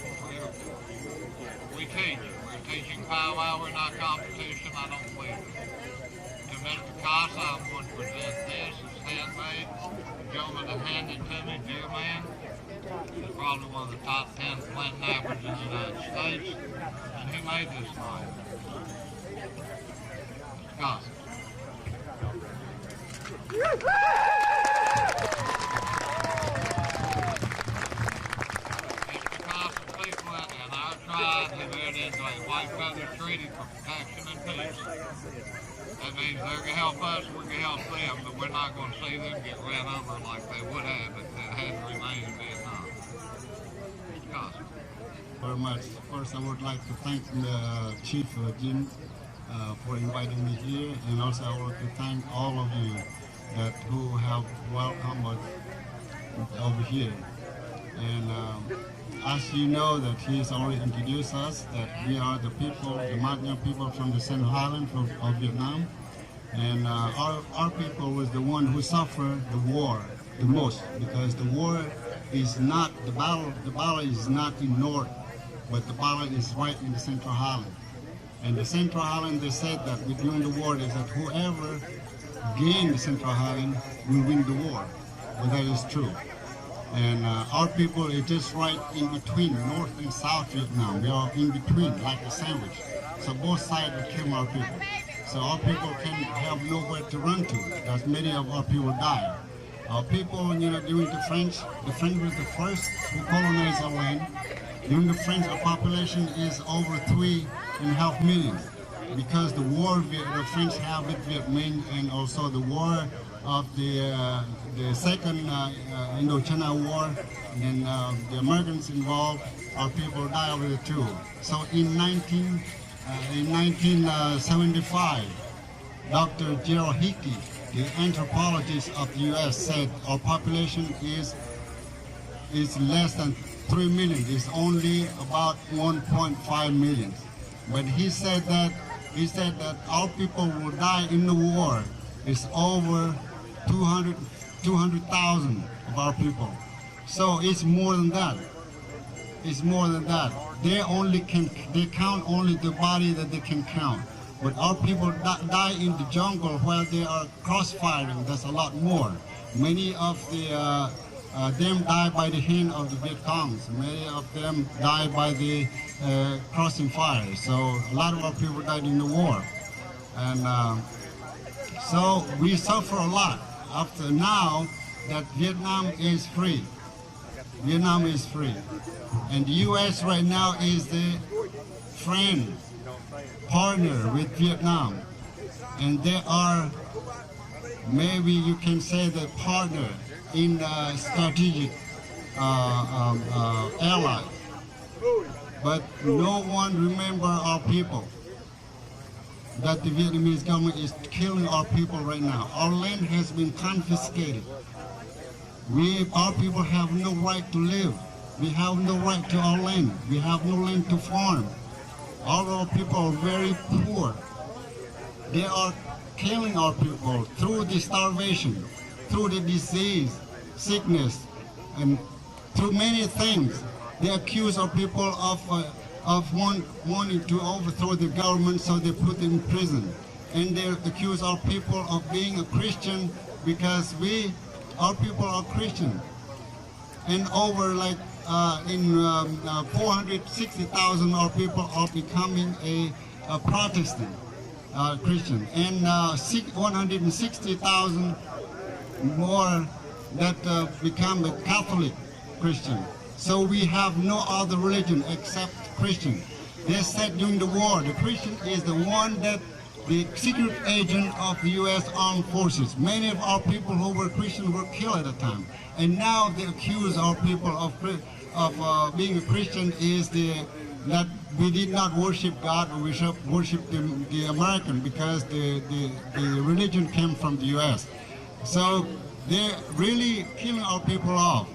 But we teach. We're teaching 5 hours in our competition. I don't believe it. To Mr. Casa, I'm going to present this. It's handmade. The gentleman that handed it to me, Dear Man, is probably one of the top 10 flint knappers in the United States. And he made this for me. Mr. Casa. And our tribe have entered into a white feather treaty for protection and peace. That means they're going to help us, we're going to help them, but we're not going to see them get ran over like they would have if they had remained in Vietnam. Very much. First, I would like to thank the Chief Jin for inviting me here, and also I want to thank all of you that who have welcomed us over here. And as you know, that he has already introduced us, that we are the people, the Mania people from the Central Highland of Vietnam. And our people was the one who suffered the war the most, because the war is not, the battle is not in north, but the battle is right in the Central Highland. And the Central Highland, they said that during the war, is that whoever gained the Central Highland will win the war. But that is true. And our people is just right in between North and South Vietnam. We are in between, like a sandwich. So both sides will kill our people. So our people can have nowhere to run to, because many of our people died. Our people, you know, during the French was the first who colonized our land. During the French, our population is over 3.5 million. Because the war the French have with Vietnam, and also the war of the second Indochina War, and the Americans involved, our people died over there too. So in 1975, Dr. Gerald Hickey, the anthropologist of the U.S., said our population is less than 3 million. It's only about 1.5 million. But he said that our people will die in the war. It's over 200,000 of our people. So it's more than that. It's more than that. They count only the body that they can count. But our people die in the jungle where they are crossfiring. That's a lot more. Many of them die by the hand of the Viet Congs. Many of them die by the crossing fire. So a lot of our people died in the war. And so we suffer a lot. After now that Vietnam is free. Vietnam is free. And the U.S. right now is the friend, partner with Vietnam. And they are, maybe you can say, the partner in the strategic ally. But no one remember our people. That the Vietnamese government is killing our people right now. Our land has been confiscated. Our people have no right to live. We have no right to our land. We have no land to farm. All our people are very poor. They are killing our people through the starvation, through the disease, sickness, and through many things. They accuse our people of wanting to overthrow the government, so they put them in prison. And they accuse our people of being a Christian because our people are Christian. And over 460,000 our people are becoming a Protestant Christian, and 160,000 more that become a Catholic Christian. So we have no other religion except Christian. They said during the war, the Christian is the one that the secret agent of the U.S. Armed Forces. Many of our people who were Christian were killed at the time. And now they accuse our people of being a Christian is that we did not worship God, we worship the American, because the religion came from the U.S. So they're really killing our people off.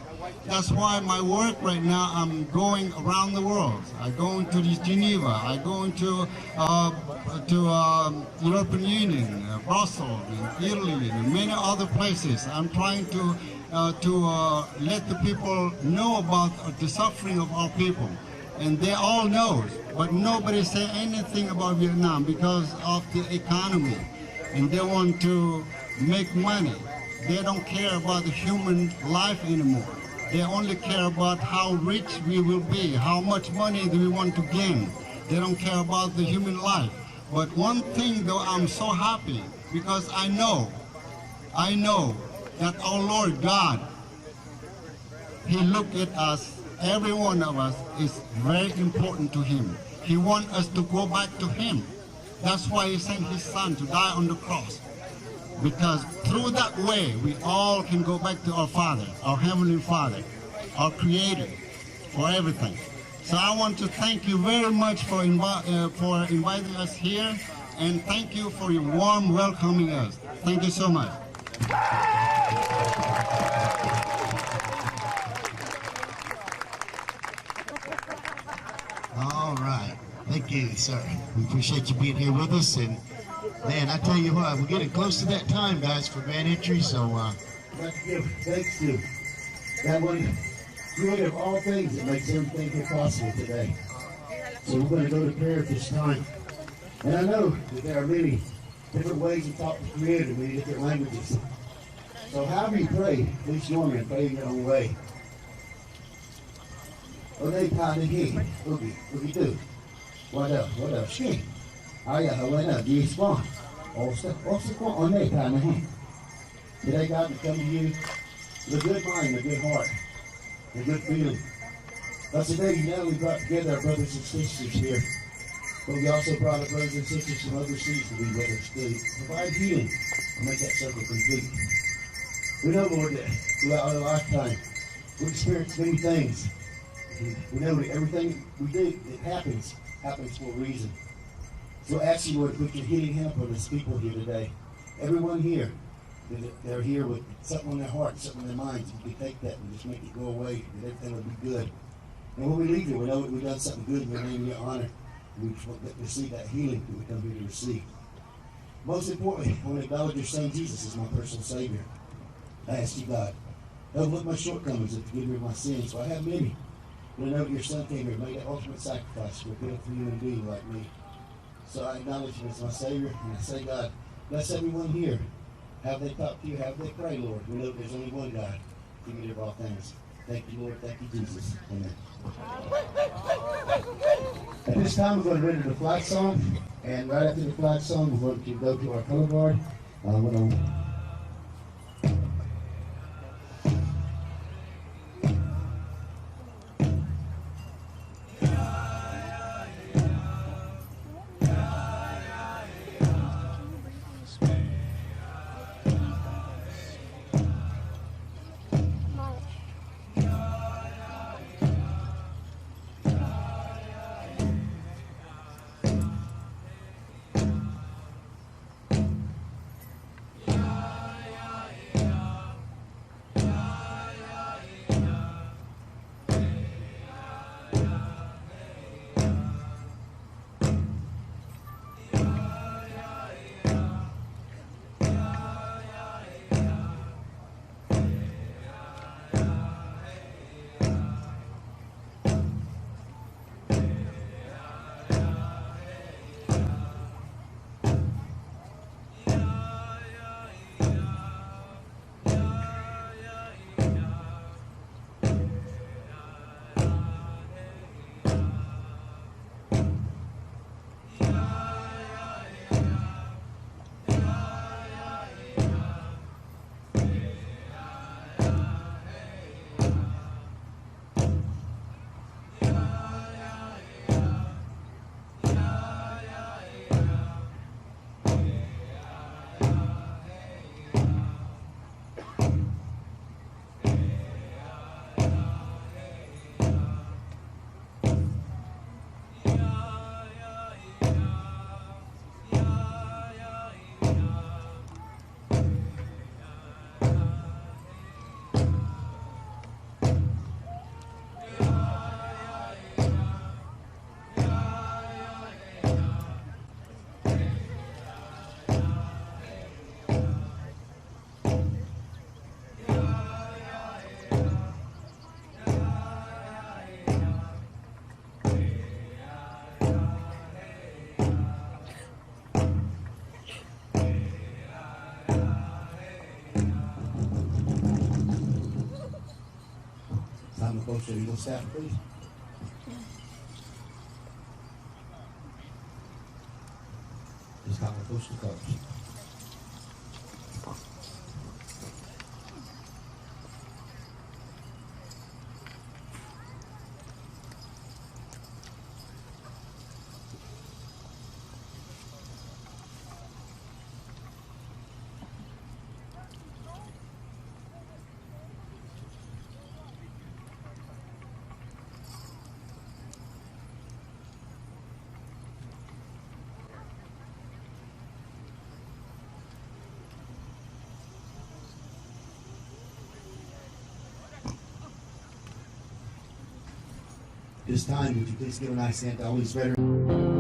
That's why my work right now, I'm going around the world. I go into Geneva, I go into European Union, Brussels, and Italy, and many other places. I'm trying to let the people know about the suffering of our people. and they all know, but nobody say anything about Vietnam because of the economy, and they want to make money. They don't care about the human life anymore. They only care about how rich we will be, how much money do we want to gain. They don't care about the human life. But one thing though, I'm so happy because I know that our Lord God, He looked at us, every one of us is very important to Him. He wants us to go back to Him. That's why He sent His Son to die on the cross. Because through that way, we all can go back to our Father, our Heavenly Father, our Creator, for everything. So I want to thank you very much for inviting us here, and thank you for your warm welcoming us. Thank you so much. All right. Thank you, sir. We appreciate you being here with us. And man, I tell you what, we're getting close to that time, guys, for grand entry. So let's give thanks to that one creator of all things that makes everything here possible today. So we're going to go to prayer at this time. And I know that there are many different ways to talk to the Creator, many different languages. So however you pray, please join me in praying your own way. Ode pa ni hi, ugi do. What else? She. Aya hawena di spawn. Also kwa ode pa ni hi. Today, God, we come to you with a good mind, a good heart, a good feeling. But today, you know, we brought together our brothers and sisters here. But we also brought our brothers and sisters from overseas to be with us to provide healing and make that circle complete. We know, Lord, that throughout our lifetime, we've experienced many things. We know that everything we do, it happens for a reason. So I ask you, Lord, to put your healing hand upon this people here today. Everyone here, they're here with something on their heart, something on their minds. You can take that and just make it go away, that everything will be good. And when we leave here, we know that we've done something good in your name and your honor. We receive that healing that we come here to receive. Most importantly, I want to acknowledge your Son Jesus as my personal Savior. I ask you, God, overlook my shortcomings and forgive me of my sins, for I have many. But I know that your Son came here and made that ultimate sacrifice for a pitiful human being like me. So I acknowledge him as my Savior, and I say, God, bless everyone here. Have they talk to you? Have they pray, Lord? We know there's only one God, creator of all things. Thank you, Lord. Thank you, Jesus. Amen. At this time, we're going to render the flag song, and right after the flag song, we're going to go to our color guard. come closer to your staff, please. Just come closer to coach. This time, would you please give a nice hand to all these veterans?